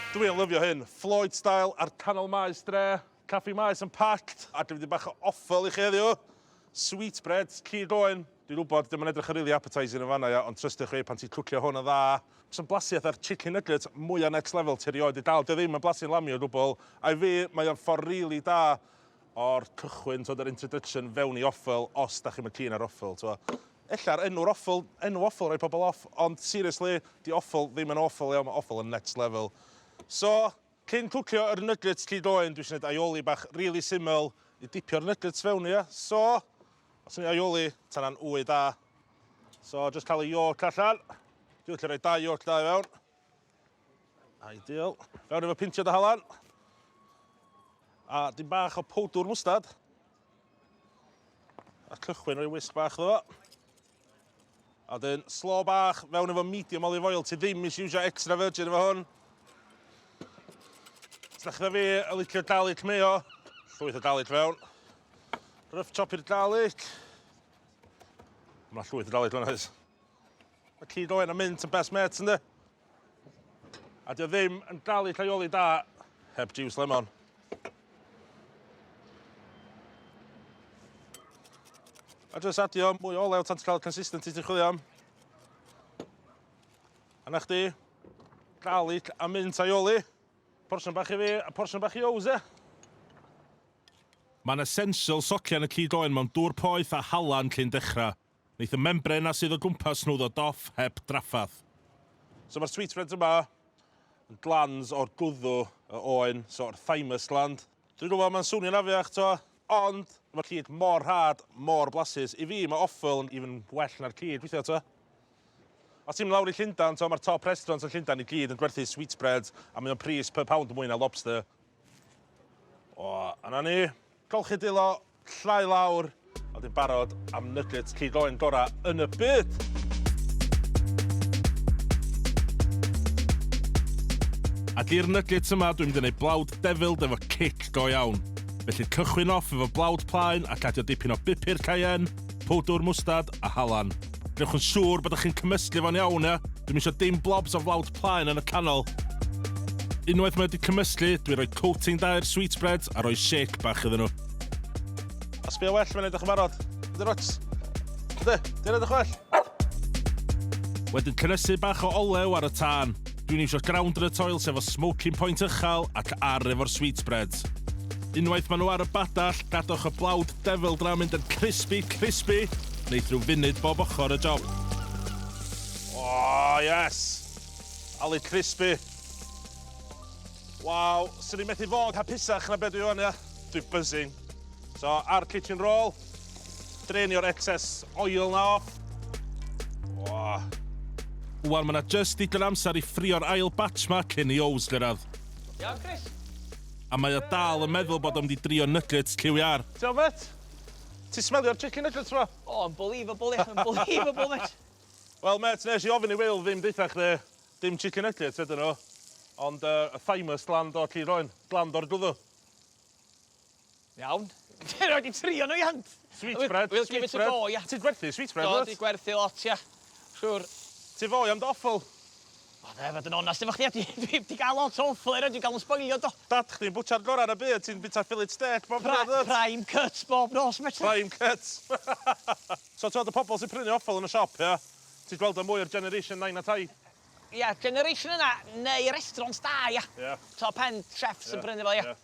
Dwi'n lyfio hyn. Floyd style ar canol maes dre. Caffi maes yn packed. A dwi'n wedi bach o Offal i chi heddiw. Sweetbreads, cig oen. Dwi'n gwybod, dim yn edrych yn really appetising yn fanna, ond trystio chi pan ti'n cwcio hwn yn dda. Sy'n blasiaeth ar chicken nuggets mwyaf next level ti erioed i dal. Dio ddim yn blasu'n lami o gwbl. A I fi, mae o'n ffordd really da o'r cychwyn, yr introduction fewn i Offal, os da chi'n keen ar Offal. Ella'r enw Offal rhoi pobl off, ond seriously, di Offal ddim yn awful iawn, mae Offal yn next level. So, cyn cwcio yr nuggets cyd oen, dwi eisiau gwneud aioli bach really syml i dipio'r nuggets fewn i. So, os ydyn ni aioli, ta'n wy da. So, just cael y iolc allan. Dwi'n gallu rhoi 2 iolc da i fewn. Ideal. Fewn efo pintio dy halan. A dim bach o powdwr mwstad. A cychwyn rhoi wisg bach ddo. A dyn slo bach fewn efo medium olive oil. Ti ddim is iwsio extra virgin efo hwn. Os da fi y licio garlic mayo, llwyth o garlic fewn. Rough chop i'r garlic. Mae llwyth o garlic fewn oes. Mae cyd oen a mint yn best mates ynddi. A dio ddim yn garlic aioli da heb juice lemon. A jyst adio mwy o olew tan ti'n cael consistency ti'n chwilio am. A na chdi, garlic a mint aioli. Porsiwn bach i fi, a porsiwn bach i Ows, Mae'n essential socian y cyd oen mewn dŵr poeth a halan cyn dechrau. Neith y membrana sydd o gwmpas nhw ddod off heb draffath. So mae'r sweetbreads yma yn glands o'r gwddw y oen, so o'r thymus gland. Dwi'n gwybod mae'n swnio'n afiach, ond mae'r cyd mor rhad, mor blasus. I fi, mae Offal yn even well na'r cyd, weithio, Os ti'n lawr i Llundain, mae'r top restaurants yn Llundain i gyd yn gwerthu sweetbreads a mae o'n pris per pound mwy na lobster. O, a na ni, golchi dilo, llai lawr, a dwi'n barod am nuggets cig oen gorau yn y byd. Ac i'r nuggets yma, dwi'n mynd i wneud blawd defyd efo cic go iawn. Felly cychwyn off efo blawd plaen ac adio dipyn o bupur cayenne, powdwr mwstad a halan. Gnewch yn siŵr bod chi'n cymysgu fo'n iawn, Dwi'n eisiau dim blobs o flawd plaen yn y canol. Unwaith mae wedi cymysgu, dwi'n rhoi coating da i'r sweetbreads a rhoi shake bach iddyn nhw. A sbio well mae'n edrych yn barod. Ydy rots? Ydy, di'n edrych well? Wedyn cynnysu bach o olew ar y tân. Dwi'n eisiau ground yn y toil sef o smoking point uchel ac ar efo'r sweetbreads. Unwaith maen nhw ar y badall, gadwch y blawd defyd dra'n mynd yn crispy, neith rhyw funud bob ochr y job. Oh, yes! Ali crispy. Waw, sy'n ni'n methu fod hapusach na beth dwi o'n, Dwi'n buzzing. So, ar kitchen roll, drainio'r excess oil na off. Wow. Wel, mae'na just digon amser i ffrio'r ail batch ma cyn i Ows gyrraedd. Iawn, Chris. A mae o dal yn meddwl bod o'n wedi drio nuggets yw'r. Ti'n met? Ti'n smelio'r chicken nuggets ma? Oh, unbelievable, mate. Wel, met, nes i ofyn i Will ddim deitha chdi dim chicken nuggets ydyn nhw, ond y thymus gland o'r cyd oen, gland o'r gwddw. Iawn. Ti'n rhaid i trio nhw, Ian. Sweetbread, We'll give it a go, ia. Ti'n gwerthu sweetbread, Do, ti'n gwerthu lot, ia. Siwr. Ti'n fwy am Offal? O, fod yn onest efo chdi, dwi wedi cael lot o Offal dwi'n cael yn sboilio, do. Dad chdi'n bwtsiar gorau yn y byd, ti'n bita fillet steak bob nos. Prime cuts bob nos, mate. Prime cuts. So, ti'n y pobl sy'n prynu Offal yn y siop, ia? Ti'n gweld y mwy o'r generation 9 a 10? Ia, generation yna, neu restaurants da, ia. Top end chefs yn prynu fel, ia.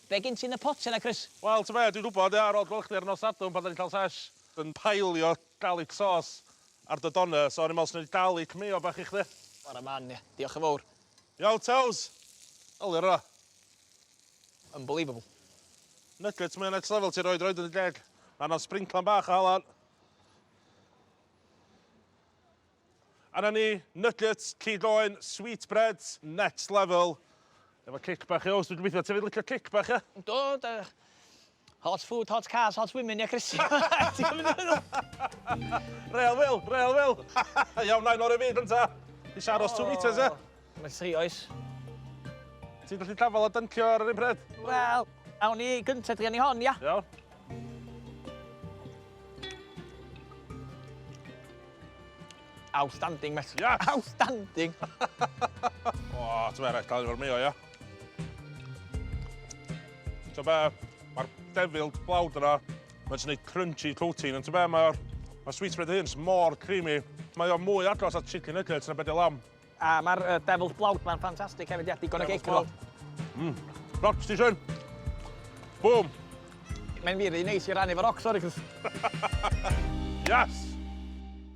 Be gyn ti'n y pot yna, Chris? Wel, ti'n fe, dwi'n gwybod, ar ôl gweld chdi ar nos Sadwrn pan da ni'n cael sesh, yn pailio garlic sauce ar dy donna, so ni'n meddwl sy'n garlic mayo bach i chdi. What a man, ia. Diolch yn fawr. Iawn, Tews. Olyr o. Unbelievable. Nuggets mae'n next level ti'n roed yn y deg. Na'n sprinklan bach a halan. A na ni, nuggets, cig oen, sweetbreads, next level. Efo cic bach i Ows, dwi'n gobeithio, ti'n licio cic bach, ia? Do, hot food, hot cars, hot women, ia, Chris. Ti'n gwybod nhw? Real Will. Iawn, nain o'r y fyd, ynta. Di siaros 2 metres, ia? Mae'n tri oes. Ti'n gallu tafel a dyncio ar yr un pryd? Wel, awn ni gyntaf gen i hon, ia? Iawn. Outstanding, mate. Yes! Outstanding. O, ti'n be, gael efo'r meo, ia? Ti'n be, mae'r defil blawd yna, mae'n gwneud crunchy coating, ond ti'n be, mae'r sweetbread hyn mor creamy. Mae o mwy agos at chicken nuggets na beth y lamb. A mae'r devil's blawd mae'n ffantastig hefyd, ia, digon o geicrol. Rock station. Boom. Mae'n wir i neis i rannu fo'r Oxford, Yes!